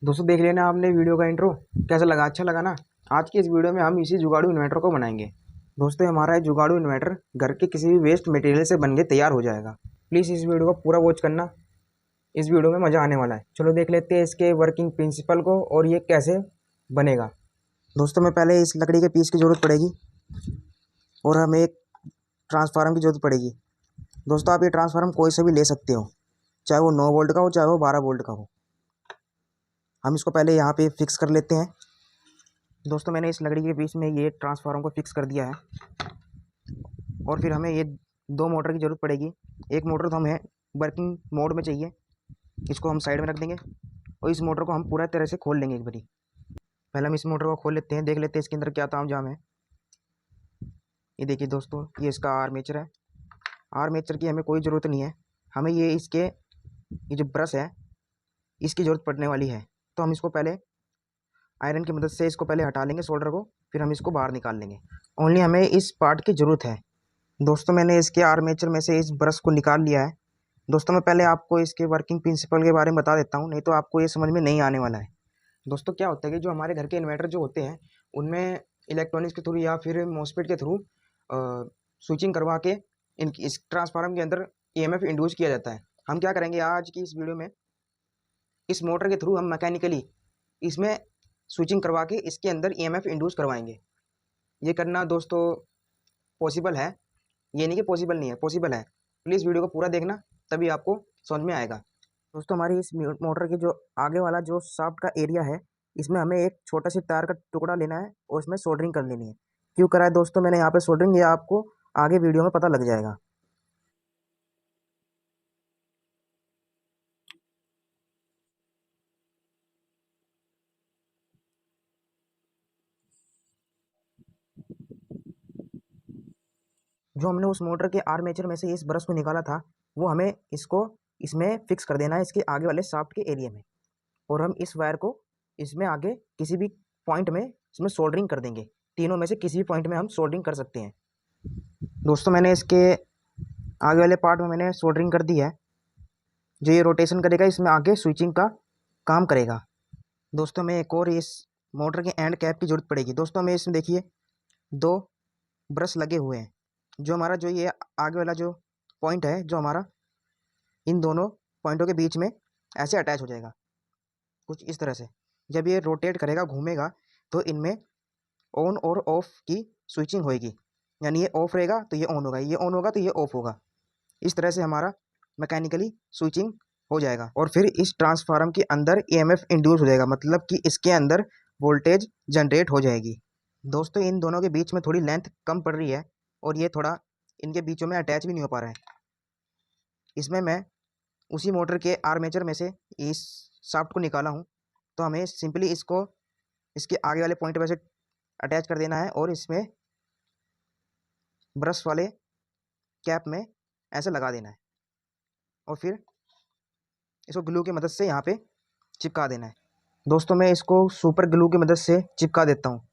दोस्तों देख लेना आपने वीडियो का इंट्रो कैसा लगा, अच्छा लगा ना। आज की इस वीडियो में हम इसी जुगाड़ू इन्वर्टर को बनाएंगे। दोस्तों हमारा ये जुगाड़ू इन्वर्टर घर के किसी भी वेस्ट मटेरियल से बन के तैयार हो जाएगा। प्लीज़ इस वीडियो को पूरा वॉच करना, इस वीडियो में मज़ा आने वाला है। चलो देख लेते हैं इसके वर्किंग प्रिंसिपल को और ये कैसे बनेगा। दोस्तों में पहले इस लकड़ी के पीस की ज़रूरत पड़ेगी और हमें एक ट्रांसफार्मर की ज़रूरत पड़ेगी। दोस्तों आप ये ट्रांसफार्मर कोई से भी ले सकते हो, चाहे वो 9 वोल्ट का हो चाहे वो 12 वोल्ट का हो। हम इसको पहले यहाँ पे फिक्स कर लेते हैं। दोस्तों मैंने इस लकड़ी के पीस में ये ट्रांसफार्मर को फिक्स कर दिया है और फिर हमें ये 2 मोटर की ज़रूरत पड़ेगी। एक मोटर तो हमें वर्किंग मोड में चाहिए, इसको हम साइड में रख देंगे और इस मोटर को हम पूरा तरह से खोल लेंगे एक बारी। पहले हम इस मोटर को खोल लेते हैं, देख लेते हैं इसके अंदर क्या ताम झाम है। ये देखिए दोस्तों, ये इसका आर्मेचर है। आर्मेचर की हमें कोई ज़रूरत नहीं है, हमें ये जो ब्रश है इसकी ज़रूरत पड़ने वाली है। तो हम इसको पहले आयरन की मदद से इसको पहले हटा लेंगे सोल्डर को, फिर हम इसको बाहर निकाल लेंगे। ओनली हमें इस पार्ट की ज़रूरत है। दोस्तों मैंने इसके आर्मेचर में से इस ब्रश को निकाल लिया है। दोस्तों मैं पहले आपको इसके वर्किंग प्रिंसिपल के बारे में बता देता हूँ, नहीं तो आपको ये समझ में नहीं आने वाला है। दोस्तों क्या होता है कि जो हमारे घर के इन्वर्टर जो होते हैं उनमें इलेक्ट्रॉनिक्स के थ्रू या फिर मॉसफेट के थ्रू स्विचिंग करवा के इस ट्रांसफार्मर के अंदर ईएमएफ इंड्यूस किया जाता है। हम क्या करेंगे आज की इस वीडियो में, इस मोटर के थ्रू हम मैकेनिकली इसमें स्विचिंग करवा के इसके अंदर ईएमएफ इंड्यूस करवाएंगे। ये करना दोस्तों पॉसिबल है, ये नहीं कि पॉसिबल नहीं है, पॉसिबल है। प्लीज़ वीडियो को पूरा देखना, तभी आपको समझ में आएगा। दोस्तों हमारी इस मोटर के जो आगे वाला जो शाफ्ट का एरिया है, इसमें हमें एक छोटा सी तार का टुकड़ा लेना है और इसमें सोल्डरिंग कर लेनी है। क्यों करा है दोस्तों मैंने यहाँ पे सोल्डरिंग, ये आपको आगे वीडियो में पता लग जाएगा। जो हमने उस मोटर के आर्मेचर में से इस ब्रश को निकाला था, वो हमें इसको इसमें फिक्स कर देना है, इसके आगे वाले शाफ्ट के एरिया में। और हम इस वायर को इसमें आगे किसी भी पॉइंट में इसमें सोल्डरिंग कर देंगे। तीनों में से किसी भी पॉइंट में हम सोल्डरिंग कर सकते हैं। दोस्तों मैंने इसके आगे वाले पार्ट में मैंने सोल्डरिंग कर दी है। जो ये रोटेशन करेगा इसमें आगे स्विचिंग का काम करेगा। दोस्तों में एक और इस मोटर के एंड कैप की ज़रूरत पड़ेगी। दोस्तों में इसमें देखिए 2 ब्रश लगे हुए हैं। जो हमारा जो ये आगे वाला जो पॉइंट है, जो हमारा इन दोनों पॉइंटों के बीच में ऐसे अटैच हो जाएगा कुछ इस तरह से। जब ये रोटेट करेगा, घूमेगा, तो इनमें ऑन और ऑफ की स्विचिंग होएगी। यानी ये ऑफ रहेगा तो ये ऑन होगा, ये ऑन होगा तो ये ऑफ होगा। इस तरह से हमारा मैकेनिकली स्विचिंग हो जाएगा और फिर इस ट्रांसफार्मर के अंदर ईएमएफ इंड्यूस हो जाएगा, मतलब कि इसके अंदर वोल्टेज जनरेट हो जाएगी। दोस्तों इन दोनों के बीच में थोड़ी लेंथ कम पड़ रही है और ये थोड़ा इनके बीचों में अटैच भी नहीं हो पा रहा है। इसमें मैं उसी मोटर के आर्मेचर में से इस शाफ्ट को निकाला हूँ। तो हमें सिंपली इसको इसके आगे वाले पॉइंट पर से अटैच कर देना है और इसमें ब्रश वाले कैप में ऐसे लगा देना है और फिर इसको ग्लू की मदद से यहाँ पे चिपका देना है। दोस्तों मैं इसको सुपर ग्लू की मदद से चिपका देता हूँ।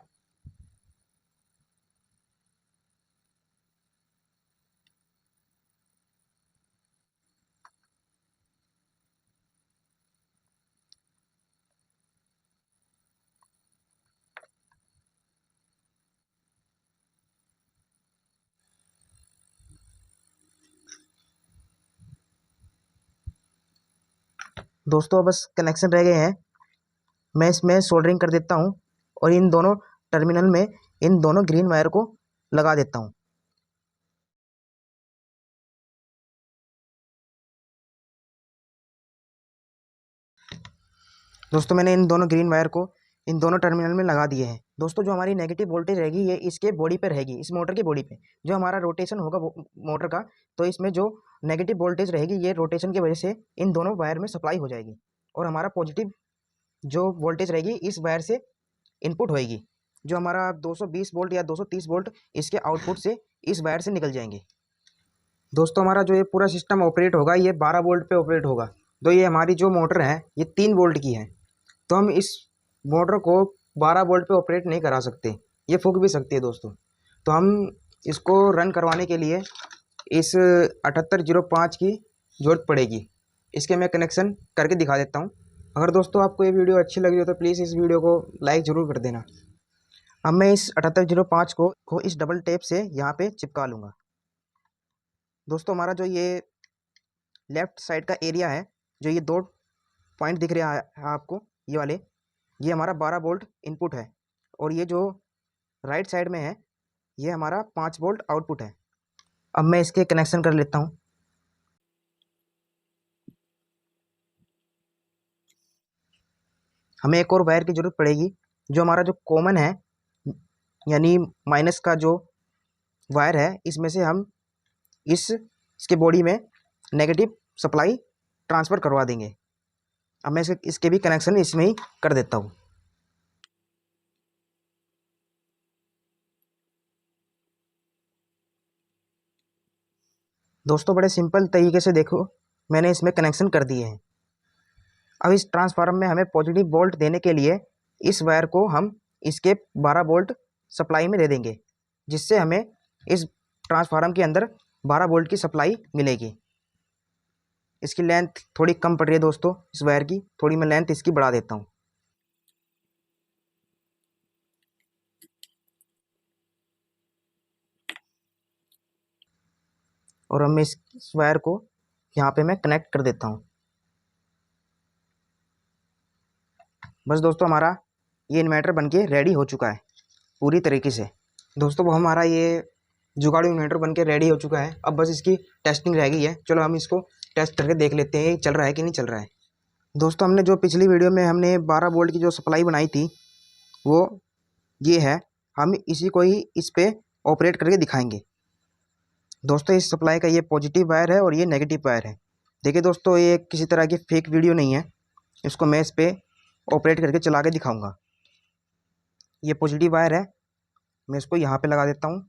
दोस्तों बस कनेक्शन रह गए हैं, मैं इसमें सोल्डरिंग कर देता हूँ और इन दोनों टर्मिनल में इन दोनों ग्रीन वायर को लगा देता हूँ। दोस्तों मैंने इन दोनों ग्रीन वायर को इन दोनों टर्मिनल में लगा दिए हैं। दोस्तों जो हमारी नेगेटिव वोल्टेज रहेगी ये इसके बॉडी पे रहेगी, इस मोटर की बॉडी पे जो हमारा रोटेशन होगा मोटर का, तो इसमें जो नेगेटिव वोल्टेज रहेगी ये रोटेशन की वजह से इन दोनों वायर में सप्लाई हो जाएगी और हमारा पॉजिटिव जो वोल्टेज रहेगी इस वायर से इनपुट होएगी। जो हमारा 220 वोल्ट या 230 वोल्ट इसके आउटपुट से इस वायर से निकल जाएंगे। दोस्तों हमारा जो ये पूरा सिस्टम ऑपरेट होगा ये 12 वोल्ट पे ऑपरेट होगा। तो ये हमारी जो मोटर है ये 3 वोल्ट की है, तो हम इस मोटर को 12 वोल्ट पे ऑपरेट नहीं करा सकते, ये फूक भी सकती है दोस्तों। तो हम इसको रन करवाने के लिए इस 7805 की ज़रूरत पड़ेगी। इसके मैं कनेक्शन करके दिखा देता हूँ। अगर दोस्तों आपको ये वीडियो अच्छी लगी हो तो प्लीज़ इस वीडियो को लाइक ज़रूर कर देना। अब मैं इस 7805 को इस डबल टेप से यहाँ पे चिपका लूँगा। दोस्तों हमारा जो ये लेफ़्ट साइड का एरिया है, जो ये 2 पॉइंट दिख रहा है आपको, ये वाले, ये हमारा 12 वोल्ट इनपुट है और ये जो राइट साइड में है ये हमारा 5 वोल्ट आउटपुट है। अब मैं इसके कनेक्शन कर लेता हूँ। हमें एक और वायर की ज़रूरत पड़ेगी, जो हमारा जो कॉमन है यानी माइनस का जो वायर है, इसमें से हम इसके बॉडी में नेगेटिव सप्लाई ट्रांसफ़र करवा देंगे। अब मैं इसके भी कनेक्शन इसमें ही कर देता हूँ। दोस्तों बड़े सिंपल तरीके से देखो मैंने इसमें कनेक्शन कर दिए हैं। अब इस ट्रांसफार्मर में हमें पॉजिटिव वोल्ट देने के लिए इस वायर को हम इसके 12 वोल्ट सप्लाई में दे देंगे, जिससे हमें इस ट्रांसफार्मर के अंदर 12 वोल्ट की सप्लाई मिलेगी। इसकी लेंथ थोड़ी कम पड़ रही है दोस्तों, इस वायर की थोड़ी मैं लेंथ इसकी बढ़ा देता हूँ। और अब मैं इस वायर को यहाँ पे मैं कनेक्ट कर देता हूँ। बस दोस्तों हमारा ये इन्वर्टर बनके रेडी हो चुका है पूरी तरीके से। दोस्तों वो हमारा ये जुगाड़ू इन्वर्टर बनके रेडी हो चुका है। अब बस इसकी टेस्टिंग रह गई है। चलो हम इसको टेस्ट करके देख लेते हैं चल रहा है कि नहीं चल रहा है। दोस्तों हमने जो पिछली वीडियो में हमने 12 वोल्ट की जो सप्लाई बनाई थी वो ये है। हम इसी को ही इस पर ऑपरेट करके दिखाएंगे। दोस्तों इस सप्लाई का ये पॉजिटिव वायर है और ये नेगेटिव वायर है। देखिए दोस्तों ये किसी तरह की फेक वीडियो नहीं है, इसको मैं इस पर ऑपरेट करके चला के दिखाऊंगा। ये पॉजिटिव वायर है, मैं इसको यहाँ पे लगा देता हूँ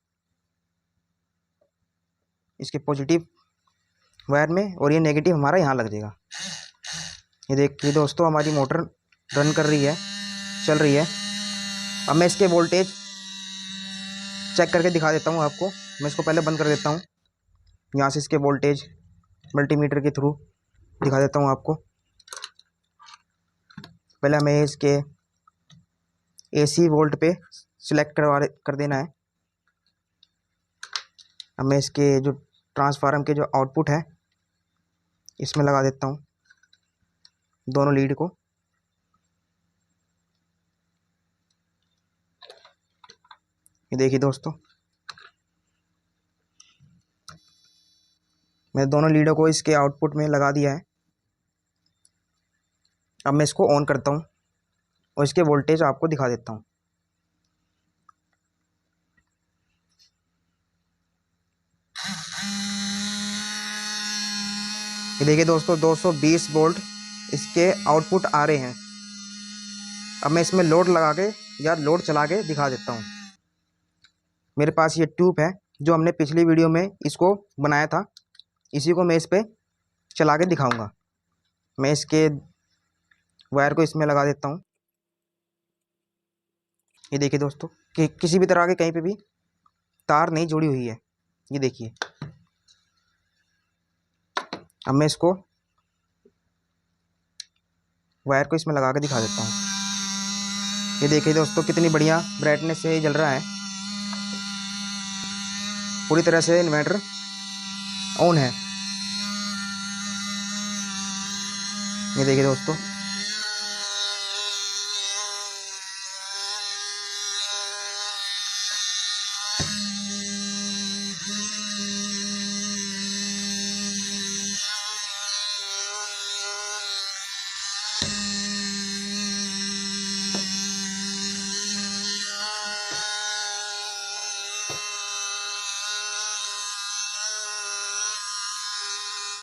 इसके पॉजिटिव वायर में, और ये नेगेटिव हमारा यहाँ लग जाएगा। ये देखिए दोस्तों हमारी मोटर रन कर रही है, चल रही है। अब मैं इसके वोल्टेज चेक करके दिखा देता हूँ आपको। मैं इसको पहले बंद कर देता हूँ, यहाँ से इसके वोल्टेज मल्टीमीटर के थ्रू दिखा देता हूँ आपको। पहले हमें इसके AC वोल्ट पे सिलेक्ट कर देना है। अब मैं इसके जो ट्रांसफार्मर के जो आउटपुट है इसमें लगा देता हूँ दोनों लीड को। ये देखिए दोस्तों मैं दोनों लीडों को इसके आउटपुट में लगा दिया है। अब मैं इसको ऑन करता हूँ और इसके वोल्टेज आपको दिखा देता हूँ। ये देखिए दोस्तों 220 वोल्ट इसके आउटपुट आ रहे हैं। अब मैं इसमें लोड लगा के या लोड चला के दिखा देता हूँ। मेरे पास ये ट्यूब है जो हमने पिछली वीडियो में इसको बनाया था, इसी को मैं इस पर चला के दिखाऊंगा। मैं इसके वायर को इसमें लगा देता हूँ। ये देखिए दोस्तों कि किसी भी तरह के कहीं पे भी तार नहीं जुड़ी हुई है। ये देखिए अब मैं इसको वायर को इसमें लगा के दिखा देता हूँ। ये देखिए दोस्तों कितनी बढ़िया ब्राइटनेस से जल रहा है, पूरी तरह से इन्वर्टर ऑन है। ये देखिए दोस्तों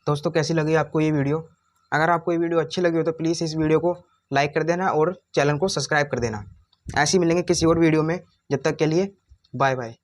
दोस्तों कैसी लगी आपको ये वीडियो? अगर आपको ये वीडियो अच्छी लगी हो तो प्लीज़ इस वीडियो को लाइक कर देना और चैनल को सब्सक्राइब कर देना। ऐसे ही मिलेंगे किसी और वीडियो में, जब तक के लिए बाय बाय।